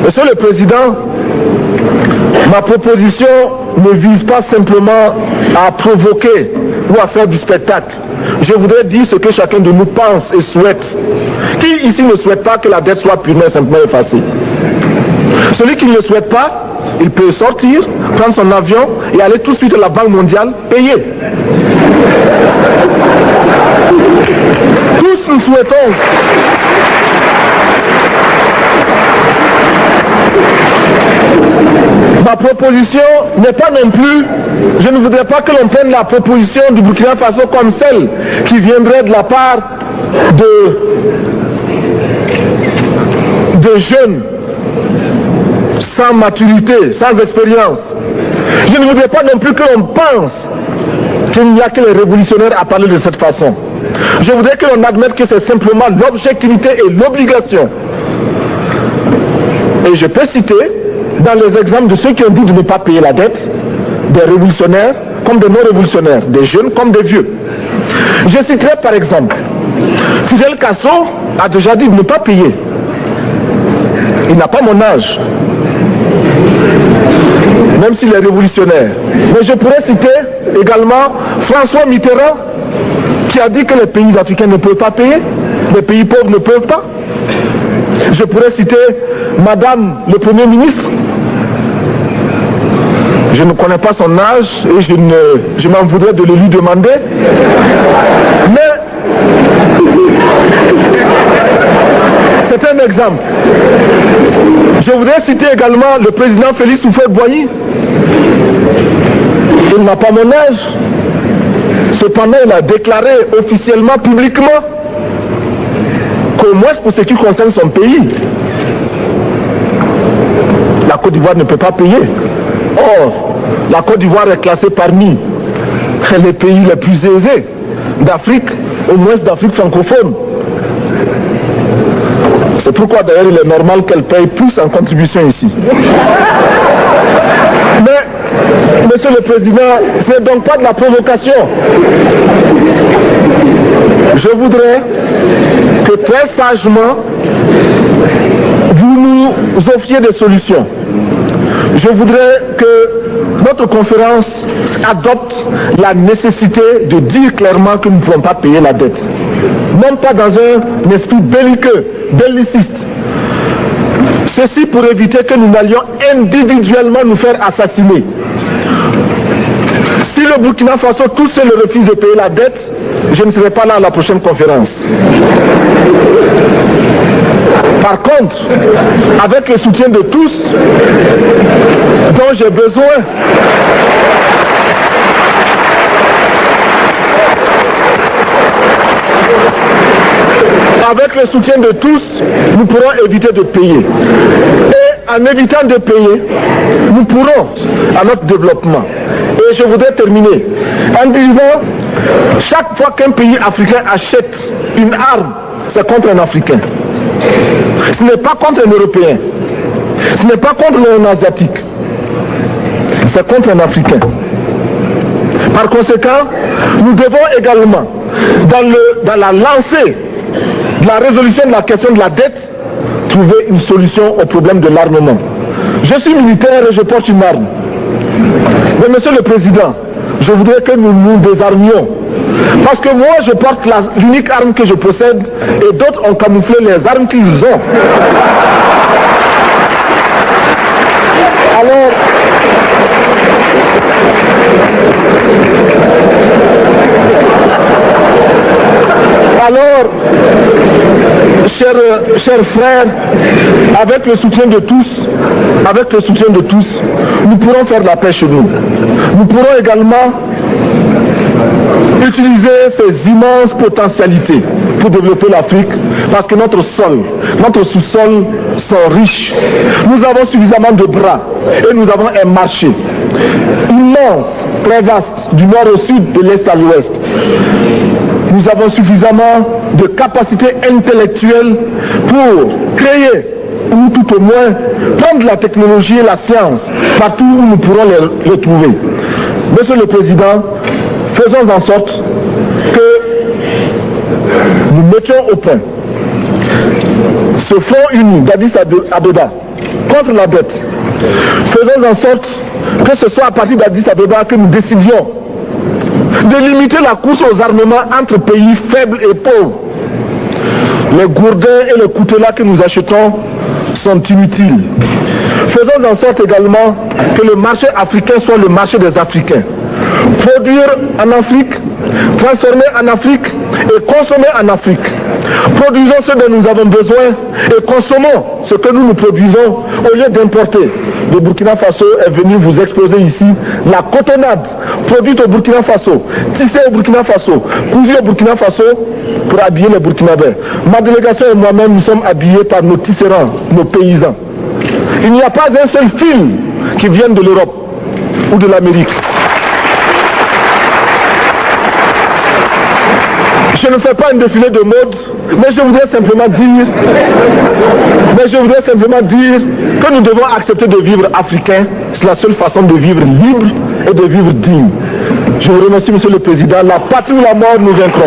Monsieur le Président, ma proposition ne vise pas simplement à provoquer ou à faire du spectacle. Je voudrais dire ce que chacun de nous pense et souhaite. Qui ici ne souhaite pas que la dette soit purement et simplement effacée? Celui qui ne le souhaite pas, il peut sortir, prendre son avion et aller tout de suite à la Banque mondiale payer. Tous nous souhaitons ma proposition n'est pas non plus, je ne voudrais pas que l'on prenne la proposition du Burkina Faso comme celle qui viendrait de la part de jeunes sans maturité, sans expérience. Je ne voudrais pas non plus que l'on pense qu'il n'y a que les révolutionnaires à parler de cette façon. Je voudrais que l'on admette que c'est simplement l'objectivité et l'obligation. Et je peux citer dans les exemples de ceux qui ont dit de ne pas payer la dette, des révolutionnaires comme des non-révolutionnaires, des jeunes comme des vieux. Je citerai par exemple, Fidel Castro a déjà dit de ne pas payer. Il n'a pas mon âge, même s'il est révolutionnaire. Mais je pourrais citer également François Mitterrand, qui a dit que les pays africains ne peuvent pas payer, les pays pauvres ne peuvent pas. Je pourrais citer Madame le Premier ministre. Je ne connais pas son âge et je m'en voudrais de le lui demander. Mais c'est un exemple. Je voudrais citer également le président Félix Houphouët-Boigny. Il n'a pas mon âge. Cependant, il a déclaré officiellement, publiquement, qu'au moins pour ce qui concerne son pays, la Côte d'Ivoire ne peut pas payer. Or, la Côte d'Ivoire est classée parmi les pays les plus aisés d'Afrique, au moins d'Afrique francophone. C'est pourquoi d'ailleurs il est normal qu'elle paye plus en contribution ici. Mais, Monsieur le Président, ce n'est donc pas de la provocation. Je voudrais que très sagement, vous nous offriez des solutions. Je voudrais que notre conférence adopte la nécessité de dire clairement que nous ne pouvons pas payer la dette. Non pas dans un esprit belliqueux, belliciste. Ceci pour éviter que nous n'allions individuellement nous faire assassiner. Si le Burkina Faso tout seul refuse de payer la dette, je ne serai pas là à la prochaine conférence. Par contre, avec le soutien de tous, dont j'ai besoin, avec le soutien de tous, nous pourrons éviter de payer. Et en évitant de payer, nous pourrons à notre développement. Et je voudrais terminer en disant, chaque fois qu'un pays africain achète une arme, c'est contre un Africain. Ce n'est pas contre un Européen. Ce n'est pas contre un Asiatique. C'est contre un Africain. Par conséquent, nous devons également, dans la lancée de la résolution de la question de la dette, trouver une solution au problème de l'armement. Je suis militaire et je porte une arme. Mais Monsieur le Président, je voudrais que nous nous désarmions. Parce que moi, je porte l'unique arme que je possède et d'autres ont camouflé les armes qu'ils ont. Alors, chers frères, avec le soutien de tous, nous pourrons faire la paix chez nous. Nous pourrons également utiliser ces immenses potentialités pour développer l'Afrique, parce que notre sous-sol sont riches. Nous avons suffisamment de bras et nous avons un marché immense, très vaste, du nord au sud, de l'est à l'ouest. Nous avons suffisamment de capacités intellectuelles pour créer, ou tout au moins prendre la technologie et la science partout où nous pourrons les trouver. Monsieur le Président, faisons en sorte que nous mettions au point ce front uni d'Addis Abeba contre la dette. Faisons en sorte que ce soit à partir d'Addis Abeba que nous décidions de limiter la course aux armements entre pays faibles et pauvres. Les gourdins et les coutelas que nous achetons sont inutiles. Faisons en sorte également que le marché africain soit le marché des Africains. Produire en Afrique, transformer en Afrique et consommer en Afrique. Produisons ce dont nous avons besoin et consommons ce que nous produisons au lieu d'importer. Le Burkina Faso est venu vous exposer ici la cotonnade produite au Burkina Faso, tissée au Burkina Faso, cousue au Burkina Faso pour habiller les Burkinabés. Ma délégation et moi-même, nous sommes habillés par nos tisserands, nos paysans. Il n'y a pas un seul fil qui vienne de l'Europe ou de l'Amérique. Je ne fais pas un défilé de mode, mais je voudrais simplement dire que nous devons accepter de vivre africain. C'est la seule façon de vivre libre et de vivre digne. Je vous remercie, Monsieur le Président. La patrie ou la mort, nous vaincrons.